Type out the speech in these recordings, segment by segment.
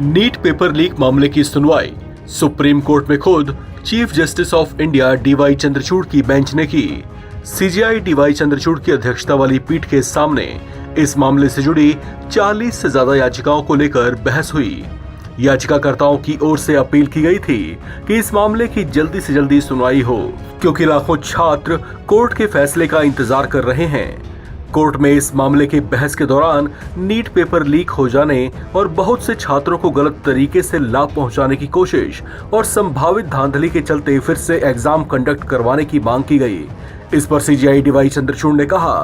NEET paper leak मामले की सुनवाई सुप्रीम कोर्ट में खुद chief justice of India DY Chandrachud की बेंच ने की। सीजेआई डीवाई चंद्रचूड़ की अध्यक्षता वाली पीठ के सामने इस मामले से जुड़ी 40 से ज्यादा याचिकाओं को लेकर बहस हुई। याचिकाकर्ताओं की ओर से अपील की गई थी कि इस मामले की जल्दी से जल्दी सुनवाई हो, क्योंकि लाखों छात्र कोर्ट के फैसले का इंतजार कर रहे हैं। कोर्ट में इस मामले की बहस के दौरान नीट पेपर लीक हो जाने और बहुत से छात्रों को गलत तरीके से लाभ पहुंचाने की कोशिश और संभावित धांधली के चलते फिर से एग्जाम कंडक्ट करवाने की मांग की गई। इस पर सीजेआई डीवाई चंद्रचूड़ ने कहा,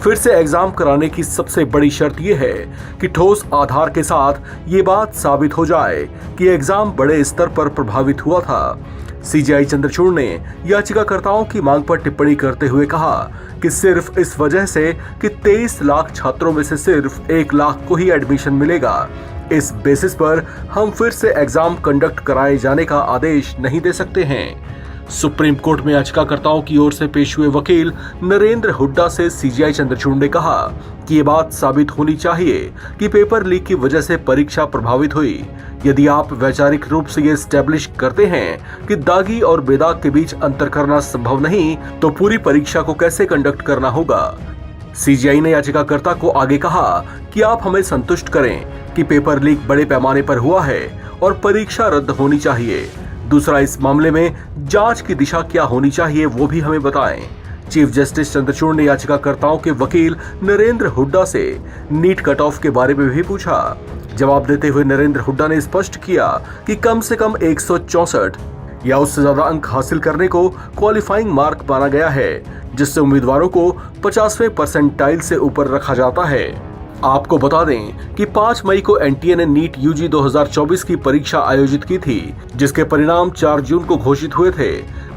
फिर से एग्जाम कराने की सबसे बड़ी शर्त यह है कि ठोस आधार के साथ ये बात साबित हो जाए कि एग्जाम बड़े स्तर पर प्रभावित हुआ था। सीजेआई चंद्रचूड़ ने याचिकाकर्ताओं की मांग पर टिप्पणी करते हुए कहा कि सिर्फ इस वजह से कि 23 लाख छात्रों में से सिर्फ 1 लाख को ही एडमिशन मिलेगा, इस बेसिस पर हम फिर से एग्जाम कंडक्ट कराए जाने का आदेश नहीं दे सकते हैं। सुप्रीम कोर्ट में याचिकाकर्ताओं की ओर से पेश हुए वकील नरेंद्र हुड्डा से सीजेआई चंद्रचूड़ ने कहा कि ये बात साबित होनी चाहिए कि पेपर लीक की वजह से परीक्षा प्रभावित हुई। यदि आप वैचारिक रूप से ये स्टैब्लिश करते हैं कि दागी और बेदाग के बीच अंतर करना संभव नहीं, तो पूरी परीक्षा को कैसे कंडक्ट करना होगा। सीजेआई ने याचिकाकर्ता को आगे कहा कि आप हमें संतुष्ट करें कि पेपर लीक बड़े पैमाने पर हुआ है और परीक्षा रद्द होनी चाहिए। दूसरा, इस मामले में जांच की दिशा क्या होनी चाहिए वो भी हमें बताएं। चीफ जस्टिस चंद्रचूड़ ने याचिकाकर्ताओं के वकील नरेंद्र हुड्डा से नीट कट ऑफ के बारे में भी पूछा। जवाब देते हुए नरेंद्र हुड्डा ने स्पष्ट किया कि कम से कम 164 या उससे ज्यादा अंक हासिल करने को क्वालिफाइंग मार्क माना गया है, जिससे उम्मीदवारों को 50वें परसेंटाइल से ऊपर रखा जाता है। आपको बता दें कि 5 मई को एनटीए ने नीट यूजी 2024 की परीक्षा आयोजित की थी, जिसके परिणाम 4 जून को घोषित हुए थे।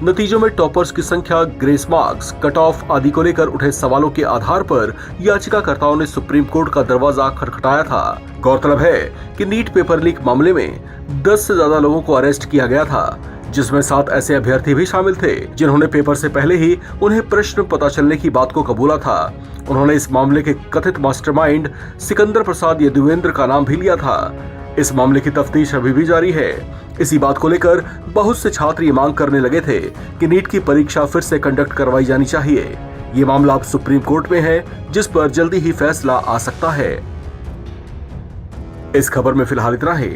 नतीजों में टॉपर्स की संख्या, ग्रेस मार्क्स, कट ऑफ आदि को लेकर उठे सवालों के आधार पर याचिकाकर्ताओं ने सुप्रीम कोर्ट का दरवाजा खटखटाया था। गौरतलब है कि नीट पेपर लीक मामले में 10 से ज्यादा लोगों को अरेस्ट किया गया था, जिसमें 7 ऐसे अभ्यर्थी भी शामिल थे जिन्होंने पेपर से पहले ही उन्हें प्रश्न पता चलने की बात को कबूला था। उन्होंने इस मामले के कथित मास्टरमाइंड सिकंदर प्रसाद यदुवेंद्र का नाम भी लिया था। इस मामले की तफ्तीश अभी भी जारी है। इसी बात को लेकर बहुत से छात्र ये मांग करने लगे थे कि नीट की परीक्षा फिर से कंडक्ट करवाई जानी चाहिए। ये मामला अब सुप्रीम कोर्ट में है, जिस पर जल्दी ही फैसला आ सकता है। इस खबर में फिलहाल इतना ही।